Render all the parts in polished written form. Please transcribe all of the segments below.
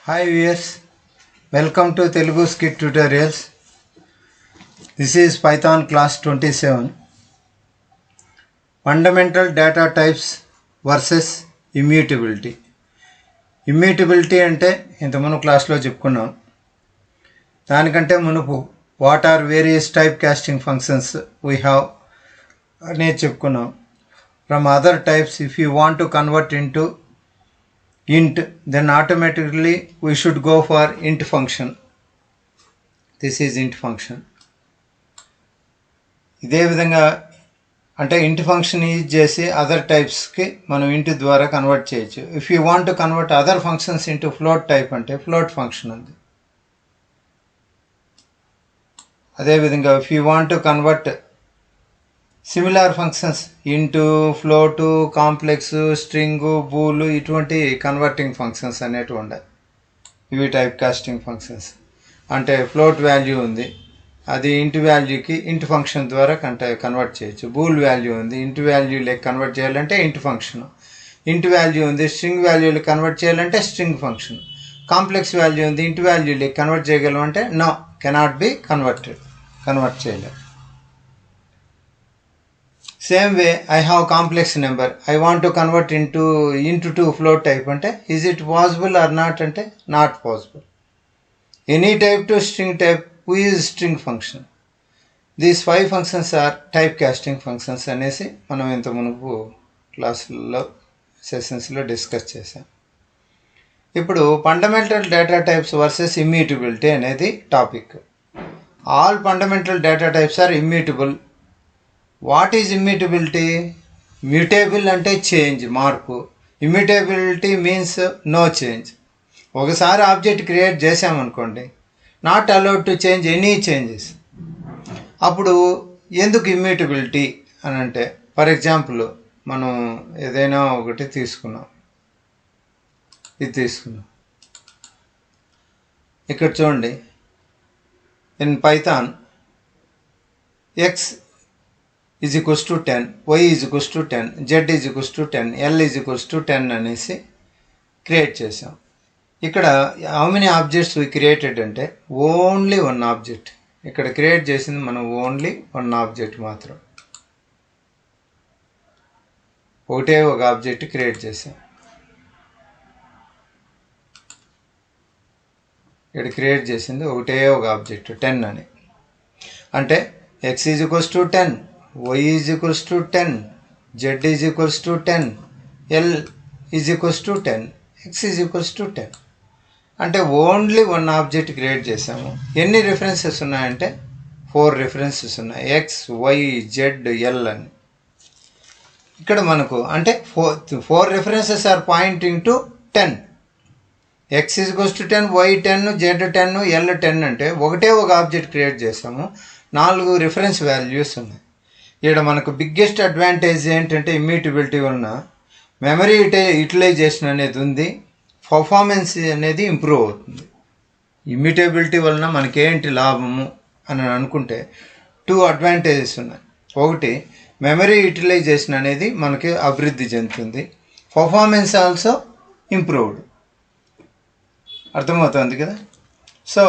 Hi viewers, welcome to Telugu Scit tutorials. This is Python class 27. Fundamental data types versus immutability. Immutability అంటే ఇంతకుముందు క్లాస్లో చెప్పుకున్నాం. దానికంటే మునుపు what are various type casting functions we have అనేది చెప్పుకున్నాం. From other types if you want to convert into int, then automatically we should go for int function. This is int function. ఇదే విధంగా అంటే int function యూజ్ చేసి other టైప్స్కి మనం int ద్వారా convert చేయొచ్చు. If you want to convert other functions into float type అంటే float function ఉంది. అదేవిధంగా if you want to convert similar functions into float complex string bool ఇటువంటి కన్వర్టింగ్ ఫంక్షన్స్ అనేటివి ఉన్నాయి. ఇవి టైప్ కాస్టింగ్ ఫంక్షన్స్. అంటే ఫ్లోట్ వాల్యూ ఉంది, అది ఇంటి వాల్యూకి ఇంటి ఫంక్షన్ ద్వారా కన్వర్ట్ చేయొచ్చు. బూల్ వాల్యూ ఉంది, ఇంటి వాల్యూ లెక్క కన్వర్ట్ చేయాలంటే ఇంటి ఫంక్షన్. ఇంటి వాల్యూ ఉంది, స్ట్రింగ్ వాల్యూలు కన్వర్ట్ చేయాలంటే స్ట్రింగ్ ఫంక్షన్. కాంప్లెక్స్ వాల్యూ ఉంది, ఇంటి వాల్యూ లెక్క కన్వర్ట్ చేయగలం అంటే నో, కెనాట్ బి కన్వర్ట్ చేయలేము. Same way, I have complex number. I want to convert into to float type ante is it possible or not ante not possible. Any type to string type we use string function. These 5 functions are type casting functions anesi manam inta munupu class lo sessions lo discuss chesam. Ippudu fundamental data types versus immutability anedi topic. All fundamental data types are immutable. What is immutability? Mutable అంటే change, మార్పు. Immutability means no change. ఒకసారి object create చేసామనుకోండి, not allowed to change any changes. అప్పుడు ఎందుకు immutability అని అంటే, for example మనం ఏదైనా ఒకటి తీసుకున్నాం, ఇది తీసుకున్నాం. ఇక్కడ చూడండి, in Python X is equals to 10, y is equals to 10, z is equals to 10, l is equals to 10 అనేసి క్రియేట్ చేసాం. ఇక్కడ how many objects we created అంటే ఓన్లీ వన్ ఆబ్జెక్ట్. ఇక్కడ క్రియేట్ చేసింది మనం ఓన్లీ వన్ ఆబ్జెక్ట్ మాత్రం, ఒకటే ఒక ఆబ్జెక్ట్ క్రియేట్ చేసాం. ఇక్కడ క్రియేట్ చేసింది ఒకటే ఒక ఆబ్జెక్ట్ 10 అని. అంటే x is equals to 10, y is equals to 10, z is equals to 10, l is equals to 10, x is equals to 10. అంటే ఓన్లీ వన్ ఆబ్జెక్ట్ క్రియేట్ చేసాము. ఎన్ని రిఫరెన్సెస్ ఉన్నాయంటే 4 రిఫరెన్సెస్ ఉన్నాయి, ఎక్స్ వై జెడ్ ఎల్ అని. ఇక్కడ మనకు అంటే 4 references are pointing to 10. X is equals to 10, y 10, z 10, l 10 అంటే ఒకటే ఒక ఆబ్జెక్ట్ క్రియేట్ చేసాము, 4 రిఫరెన్స్ వాల్యూస్ ఉన్నాయి. ఇక్కడ మనకు బిగ్గెస్ట్ అడ్వాంటేజ్ ఏంటంటే ఇమ్యూటబిలిటీ వలన మెమరీ యూటిలైజేషన్ అనేది ఉంది, పర్ఫార్మెన్స్ అనేది ఇంప్రూవ్ అవుతుంది. ఇమ్యూటబిలిటీ వలన మనకేంటి లాభము అని అనుకుంటే 2 అడ్వాంటేజెస్ ఉన్నాయి. ఒకటి, మెమరీ యూటిలైజేషన్ అనేది మనకి అభివృద్ధి చెందుతుంది, పర్ఫార్మెన్స్ ఆల్సో ఇంప్రూవ్డ్. అర్థమవుతుంది కదా. సో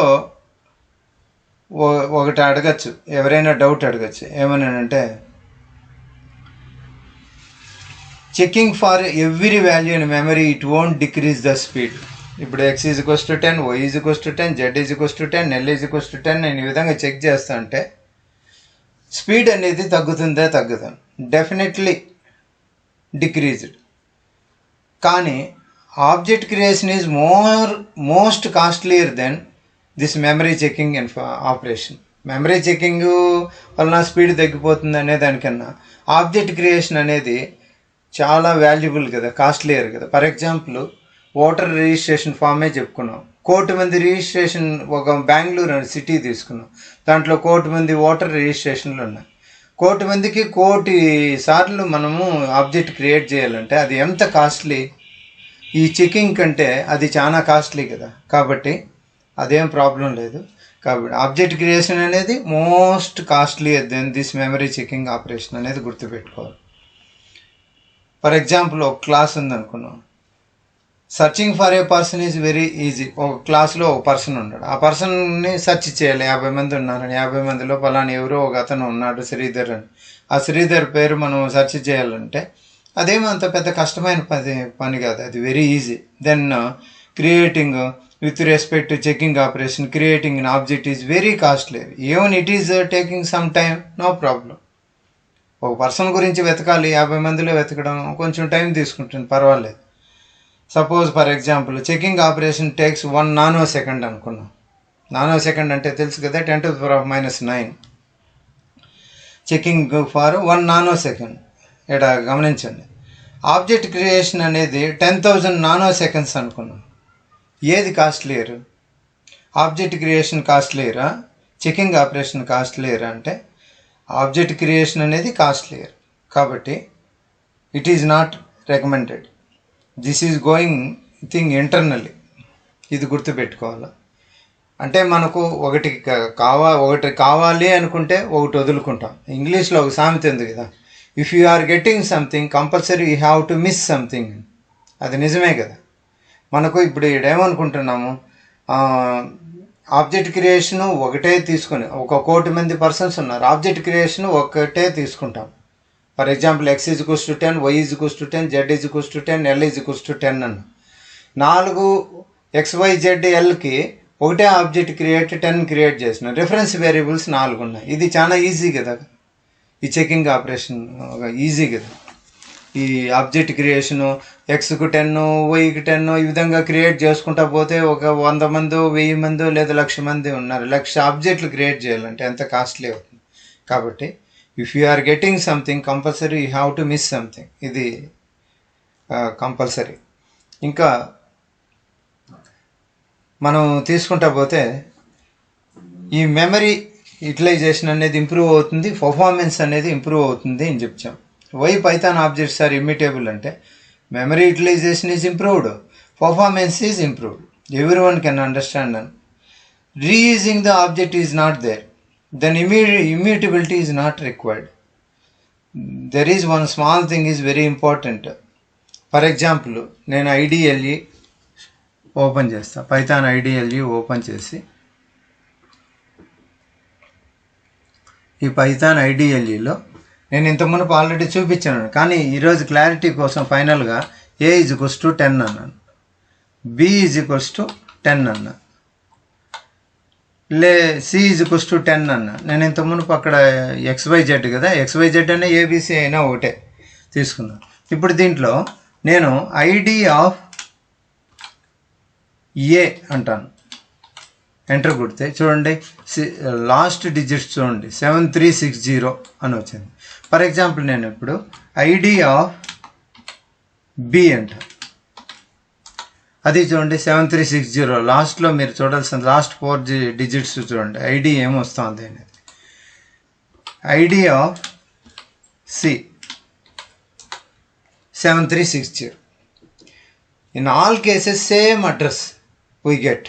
ఒకటి అడగచ్చు, ఎవరైనా డౌట్ అడగచ్చు, ఏమనంటే checking for every value in memory it won't decrease the speed. ఇప్పుడు x is equals to 10, y is equals to 10, z is equals to 10, l is equals to 10 నేను ఈ విధంగా చెక్ చేస్తా అంటే స్పీడ్ అనేది తగ్గుతుందా? తగ్గుతుంది, డెఫినెట్లీ డిక్రీజ్డ్. కానీ object creation is most costlier than this memory checking operation. Memory checking వలన స్పీడ్ తగ్గిపోతుంది అనే దానికన్నా ఆబ్జెక్ట్ క్రియేషన్ అనేది చాలా వాల్యుబుల్ కదా, కాస్ట్లీయర్ కదా. ఫర్ ఎగ్జాంపుల్ ఓటర్ రిజిస్ట్రేషన్ ఫామే చెప్పుకున్నాం, 1 కోటి మంది రిజిస్ట్రేషన్, ఒక బెంగళూరు సిటీ తీసుకున్నాం, దాంట్లో 1 కోటి మంది ఓటర్ రిజిస్ట్రేషన్లు ఉన్నాయి. 1 కోటి మందికి 1 కోటి సార్లు మనము ఆబ్జెక్ట్ క్రియేట్ చేయాలంటే అది ఎంత కాస్ట్లీ. ఈ చెకింగ్ కంటే అది చాలా కాస్ట్లీ కదా, కాబట్టి అదేం ప్రాబ్లం లేదు. కాబట్టి ఆబ్జెక్ట్ క్రియేషన్ అనేది most costlier than this memory checking operation అనేది గుర్తుపెట్టుకోవాలి. ఫర్ ఎగ్జాంపుల్ ఒక క్లాస్ ఉందనుకున్నాం, searching for a person is very easy. ఒక క్లాస్లో ఒక పర్సన్ ఉన్నాడు, ఆ పర్సన్ని సెర్చ్ చేయాలి. 50 మంది ఉన్నారని, 50 మందిలో ఫలానా ఎవరో ఒక అతను ఉన్నాడు శ్రీధర్ అని. ఆ శ్రీధర్ పేరు మనం సెర్చ్ చేయాలంటే అదేమో అంత పెద్ద కష్టమైన పని కాదు, అది very easy. Then creating with respect to checking operation, creating an object is very costly. Even it is taking some time, no problem. ఒక పర్సన్ గురించి వెతకాలి, 50 మందిలో వెతకడం కొంచెం టైం తీసుకుంటుంది, పర్వాలేదు. Suppose for example checking operation takes 1 nanosecond అనుకున్నాం. Nanosecond అంటే తెలుసు కదా, 10⁻⁹ చెకింగ్ ఫర్ 1 నానోసెకండ్. ఇక్కడ గమనించండి, ఆబ్జెక్ట్ క్రియేషన్ అనేది 10,000 నానోసెకండ్స్ అనుకున్నాం. ఏది కాస్ట్లీయర్? ఆబ్జెక్ట్ క్రియేషన్ కాస్ట్లీయరా, చెకింగ్ ఆపరేషన్ కాస్ట్లీయరా అంటే ఆబ్జెక్ట్ క్రియేషన్ అనేది కాస్ట్లీయర్. కాబట్టి it is not recommended. This is going thing internally. ఇది గుర్తుపెట్టుకోవాలి. అంటే మనకు ఒకటి కావాలి అనుకుంటే ఒకటి వదులుకుంటాం. ఇంగ్లీష్లో ఒక సామెత ఉంది కదా, if you are getting something compulsory you have to miss something. అది నిజమే కదా. మనకు ఇప్పుడు ఏమనుకుంటున్నాము, ఆబ్జెక్ట్ క్రియేషను ఒకటే తీసుకొని, 1,00,00,000 మంది పర్సన్స్ ఉన్నారు, ఆబ్జెక్ట్ క్రియేషన్ ఒకటే తీసుకుంటాం. For example x = 10, y = 10, z = 10, l = 10 అన్న 4 XYZLకి ఒకటే ఆబ్జెక్ట్ 10 క్రియేట్ చేసిన, రిఫరెన్స్ వేరియబుల్స్ 4 ఉన్నాయి. ఇది చాలా ఈజీ కదా, ఈ చెకింగ్ ఆపరేషన్ ఈజీ కదా. ఈ ఆబ్జెక్ట్ క్రియేషను Xకు 10, Yకి 10 ఈ విధంగా క్రియేట్ చేసుకుంటా పోతే ఒక 100 మందో 1000 మందో లేదా 1,00,000 మంది ఉన్నారు. 1,00,000 ఆబ్జెక్టులు క్రియేట్ చేయాలంటే ఎంత కాస్ట్లీ అవుతుంది. కాబట్టి if you are getting something compulsory you have to miss something. ఇది కంపల్సరీ. ఇంకా మనం తీసుకుంటా పోతే ఈ మెమరీ యూటిలైజేషన్ అనేది ఇంప్రూవ్ అవుతుంది, పర్ఫార్మెన్స్ అనేది ఇంప్రూవ్ అవుతుంది అని చెప్తాం. Why Python objects are immutable అంటే memory utilization is improved, performance is improved. Every one can understand. And reusing the object is not there, then immutability is not required. There is one small thing is very important. For example, నేను IDLE open చేస్తా, Python IDLE open చేసి ఈ Python IDLEలో నేను ఇంత మునుపు already చూపించాను, కానీ ఈరోజు క్లారిటీ కోసం ఫైనల్గా A = 10 అన్నాను, B = 10 అన్నా, C = 10 అన్న. నేను ఇంత మునుపు అక్కడ XYZ కదా, XYZ అనే ABC అయినా ఒకటే తీసుకున్నాను. ఇప్పుడు దీంట్లో నేను ID ఆఫ్ A అంటాను, ఎంటర్ కొడితే చూడండి లాస్ట్ డిజిట్స్ చూడండి 7360 అని వచ్చింది. ఫర్ ఎగ్జాంపుల్ నేను ఇప్పుడు ID ఆఫ్ B అంటాను, అది చూడండి 7360. లాస్ట్లో మీరు చూడాల్సిన లాస్ట్ 4 డిజిట్స్ చూడండి, ఐడి ఏమొస్తుంది అనేది. ID of C 7360. In all cases same address we get.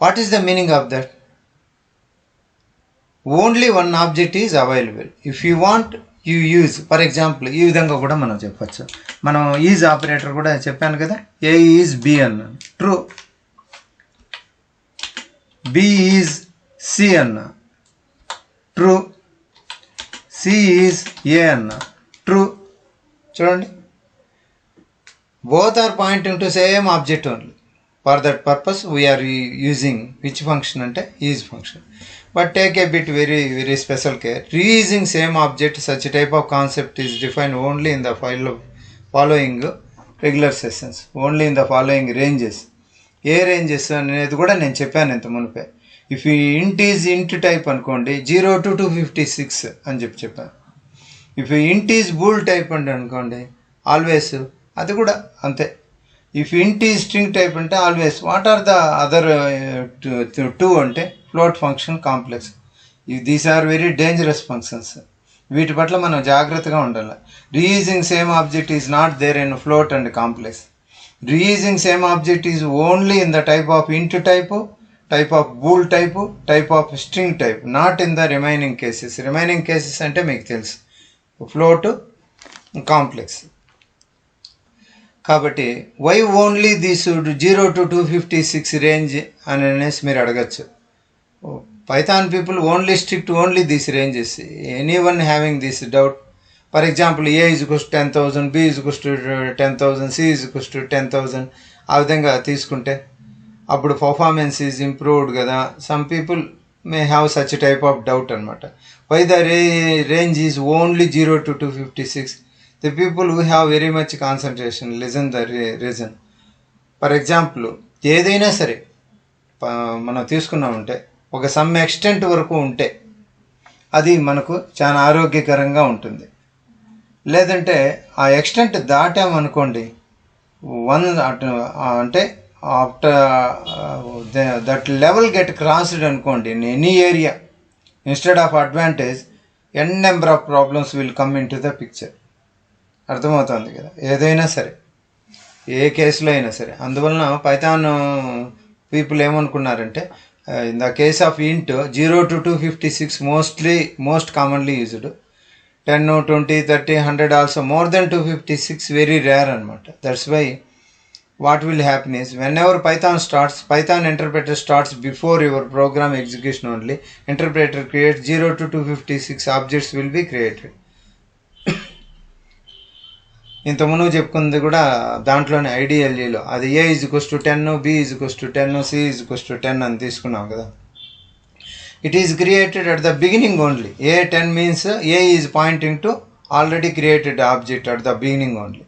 What is the meaning of that? Only one object is available. If you want you use, for example ఈ విధంగా కూడా మనం చెప్పచ్చు. మనం is operator కూడా చెప్పాను కదా, A ఈజ్ B అన్నాను, ట్రూ. B ఈజ్ C అన్నా, ట్రూ. C ఈజ్ A అన్నా, ట్రూ. చూడండి, both are pointing to same object only. For that purpose we are using which function అంటే is function. But take a bit very special care. Reusing same object, such type of concept is defined only in the following regular sessions, only in the following ranges. A ranges అనేది కూడా నేను చెప్పాను ఇంత మునిపే. If int is ఇంట్ type అనుకోండి 0 to 256 అని చెప్పాను. If int is bool type అంటే అనుకోండి ఆల్వేస్ అది కూడా అంతే. If int is string type అంటే always. What are the other 2 అంటే float function, complex. These are very dangerous functions. వీటి పట్ల మనం జాగ్రత్తగా ఉండాలి. Reusing same object is not there in float and complex. Reusing same object is only in the type of int type, type of bool type, type of string type, not in the remaining cases. Remaining cases అంటే మీకు తెలుసు, float, complex. కాబట్టి why only this 0 to 256 range అని అనేసి మీరు అడగచ్చు. Python people only strict only this ranges. Any one having this doubt, for example a is equals to 10,000, b is equals to 10,000, c is equals to 10,000 ఆ విధంగా తీసుకుంటే అప్పుడు performance is improved కదా. Some people may have such type of doubt అనమాట. Why the range is only 0 to 256. The people who have very much concentration listen the reason. For example ఏదైనా సరే మనం తీసుకున్నామంటే ఒక సమ్ ఎక్స్టెంట్ వరకు ఉంటే అది మనకు చాలా ఆరోగ్యకరంగా ఉంటుంది. లేదంటే ఆ ఎక్స్టెంట్ దాటామనుకోండి అంటే after that level get crossed అనుకోండి in any area, instead of advantage n number of problems will come into the picture. అర్థమవుతుంది కదా, ఏదైనా సరే ఏ కేసులో అయినా సరే. అందువలన పైథాన్ పీపుల్ ఏమనుకున్నారంటే in the case of int 0 to 256 most commonly used. 10, 20, 30, 100 also. More than 256 very rare అనమాట. That's why what will happen is whenever Python interpreter starts before your program execution only, interpreter creates 0 to 256 objects will be created. ఇంతకుముందు చెప్పుకుంది కూడా దాంట్లోనే ఐడిఎల్ఈలో అది a is equals to 10, b is equals to 10, c is equals to 10 అని తీసుకున్నాం కదా. It is created at the beginning only. A 10 means a is pointing to already created object at the beginning only.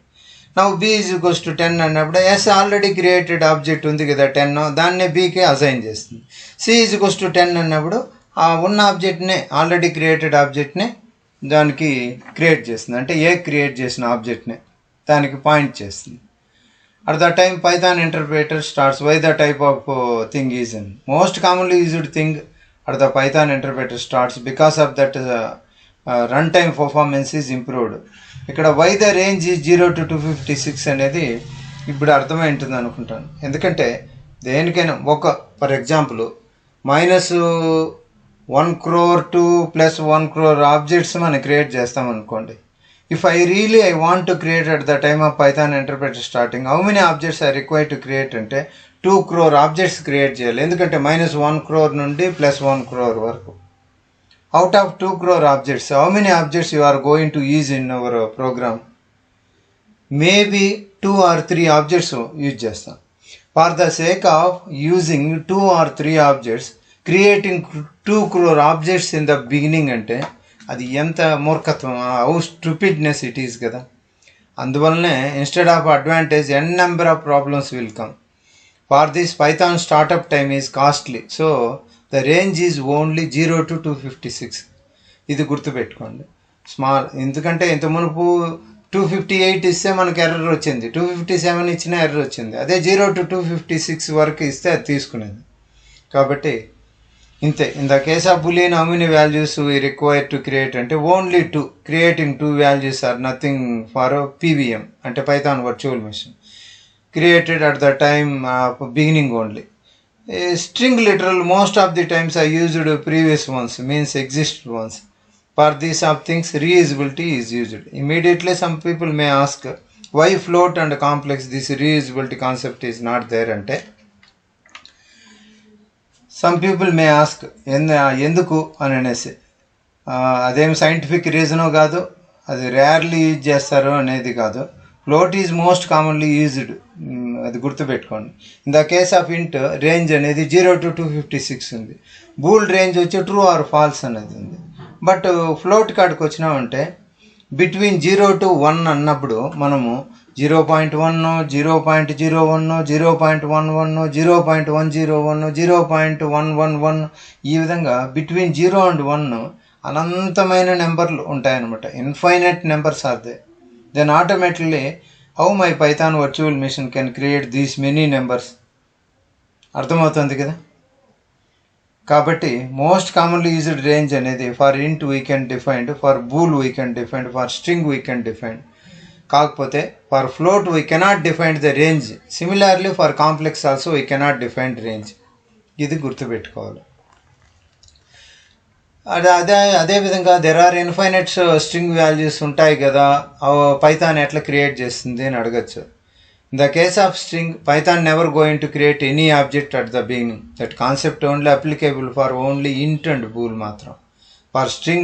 Now b is equals to 10 అన్నప్పుడు yes already created object ఉంది కదా 10, దాన్నే BK assign చేస్తుంది. C is equals to 10 అన్నప్పుడు ఆ ఉన్న ఆబ్జెక్ట్నే already created ఆబ్జెక్ట్నే దానికి create చేస్తుంది. అంటే ఏ క్రియేట్ చేసిన ఆబ్జెక్ట్నే దానికి పాయింట్ చేస్తుంది. At the time Python interpreter starts. Why the type of thing is in most commonly used thing at the Python interpreter starts because of that run time performance is improved. ఇక్కడ why the range is 0 to 256 అనేది ఇప్పుడు అర్థమై ఉంటుంది అనుకుంటాను. ఎందుకంటే దేనికైనా for example -1 crore to +1 crore objects మనం create చేస్తాం అనుకోండి. If I want to create at the time of Python interpreter starting, how many objects I require to create అంటే 2 crore ఆబ్జెక్ట్స్ క్రియేట్ చేయాలి. ఎందుకంటే -1 crore నుండి +1 crore వరకు. Out of 2 crore objects, how many objects you are going to use in our program? Maybe 2 or 3 objects use చేస్తాం. For the sake of using 2 or 3 objects, creating 2 crore objects in the beginning అంటే అది ఎంత మూర్ఖత్వం, how స్టూపిడ్నెస్ it is కదా. అందువల్లనే instead of advantage n number of problems will come. For this Python startup time is costly. So the range is only 0 to 256. ఇది గుర్తుపెట్టుకోండి small. ఎందుకంటే ఇంత మునుపు 258 ఇస్తే మనకు ఎర్రర్ వచ్చింది, 257 ఇచ్చినా ఎర్రర్ వచ్చింది. అదే 0 to 256 వరకు ఇస్తే అది తీసుకునేది. కాబట్టి ఇంతే. In the case of boolean how many values we require to create అంటే only 2. Creating 2 values are nothing for PVM అంటే Python virtual machine created at the time of beginning only. String literal most of the times I used previous ones, means exist ones. For these of things reusability is used. Immediately some people may ask why float and complex this reusability concept is not there ante. Some people may ask enduku ananesi adem scientific reason కాదు, అది rarely use చేస్తారు అనేది కాదు. Float is most commonly used, అది గుర్తుపెట్టుకోండి. In the case of ఇంట్ range అనేది 0 to 256 ఉంది. బూల్ రేంజ్ వచ్చి ట్రూ ఆర్ ఫాల్స్ అనేది ఉంది. బట్ ఫ్లోట్ కాడికి వచ్చినామంటే బిట్వీన్ 0 to 1 అన్నప్పుడు మనము 0.1, 0.01, 0.11, 0.101, 0.111 ఈ విధంగా బిట్వీన్ 0 and 1 అనంతమైన నెంబర్లు ఉంటాయన్నమాట. Infinite numbers are there. Then automatically how my Python virtual machine can create these many numbers? అర్థమవుతుంది కదా. కాబట్టి మోస్ట్ కామన్లీ యూజ్డ్ రేంజ్ అనేది for int we can defined, for bool we can defined, for string we can defined. కాకపోతే for float we cannot defined the range. Similarly for complex also we cannot defined range. ఇది గుర్తుపెట్టుకోవాలి. అదేవిధంగా there are infinite string values ఉంటాయి కదా, Python ఎట్లా create చేస్తుంది అని అడగచ్చు. In the case of string, Python never going to create any object at the beginning. That concept only applicable for only int and bool matram. For string,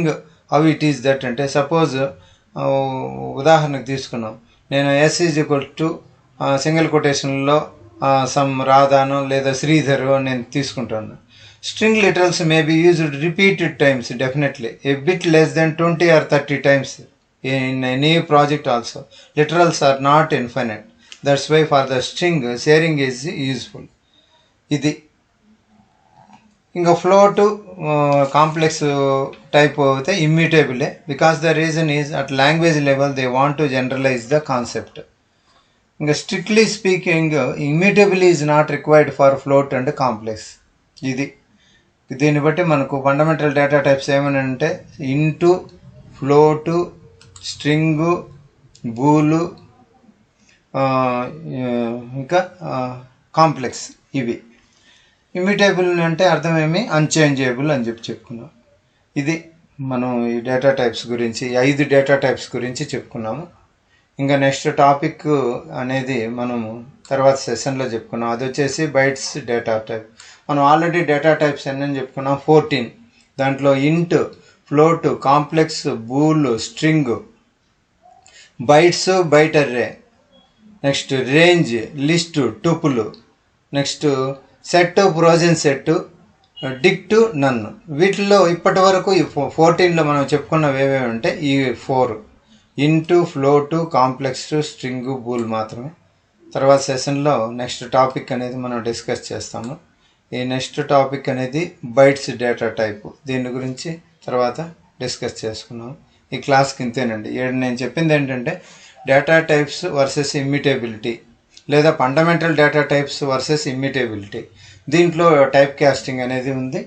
how it is that ante suppose ఉదాహరణకు తీసుకున్నాం, నేను s is equal to single కొటేషన్లో some రాధాను లేదా శ్రీధరు నేను తీసుకుంటాను. String literals may be used repeated times, definitely a bit less than 20 or 30 times in any project also. Literals are not infinite. That's why for the string sharing is useful. ఇది ఇంకా float complex type అయితే immutable, because the reason is at language level they want to generalize the concept. ఇంకా strictly speaking immutable is not required for float and complex. ఇది దీన్ని బట్టి మనకు fundamental data types ఏమని అంటే ఇంటు, ఫ్లోటు, స్ట్రింగు, బూలు, ఇంకా complex. ఇవి immutable అంటే అర్థమేమి, అన్చేంజబుల్ అని చెప్పుకున్నాం. ఇది మనం ఈ డేటా టైప్స్ గురించి 5 డేటా టైప్స్ గురించి చెప్పుకున్నాము. ఇంకా నెక్స్ట్ టాపిక్ అనేది మనము తర్వాత సెషన్లో చెప్పుకున్నాం, అది వచ్చేసి బైట్స్ డేటా టైప్. మనం ఆల్రెడీ డేటా టైప్స్ ఎన్నని చెప్పుకున్నాం, 14. దాంట్లో int, float, complex, bool, string, bytes, byte array, next range, list, tuple, next set, frozen set, dict, none. వీటిల్లో ఇప్పటి వరకు ఈ 14లో మనం చెప్పుకున్నవి ఏవేవి అంటే ఈ 4: into, float, complex, string, bool మాత్రమే. తర్వాత సెషన్లో నెక్స్ట్ టాపిక్ అనేది మనం డిస్కస్ చేస్తాము. ఈ నెక్స్ట్ టాపిక్ అనేది బైట్స్ డేటా టైప్. దీని గురించి తర్వాత డిస్కస్ చేసుకున్నాం. ఈ క్లాస్కి ఇంతేనండి. నేను చెప్పింది ఏంటంటే డేటా టైప్స్ వర్సెస్ ఇమ్యూటబిలిటీ, లేదా fundamental data types versus immutability. దీంట్లో టైప్ కాస్టింగ్ అనేది ఉంది.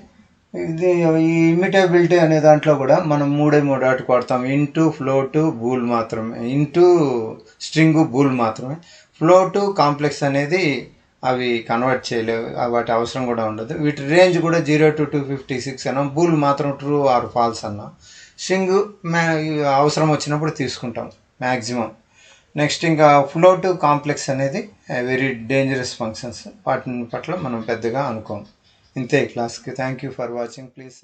ఇది ఈ ఇమ్యూటబిలిటీ అనే దాంట్లో కూడా మనం 3 ఆటకు వాడతాం. ఇంటూ, ఫ్లోటు, బూల్ మాత్రమే. ఇంటూ, స్ట్రింగు, బూల్ మాత్రమే. ఫ్లోటు, కాంప్లెక్స్ అనేది అవి కన్వర్ట్ చేయలేవు, వాటి అవసరం కూడా ఉండదు. వీటి రేంజ్ కూడా 0 to 256 అన్నాం. బూల్ మాత్రం ట్రూ ఆర్ ఫాల్స్ అన్నాం. స్ట్రింగ్ అవసరం వచ్చినప్పుడు తీసుకుంటాం మ్యాక్సిమం. నెక్స్ట్ ఇంకా ఫ్లోట్, కాంప్లెక్స్ అనేది వెరీ డేంజరస్ ఫంక్షన్స్, వాటి పట్ల మనం పెద్దగా అనుకోం. ఇంతే క్లాస్కి. Thank you for watching. Please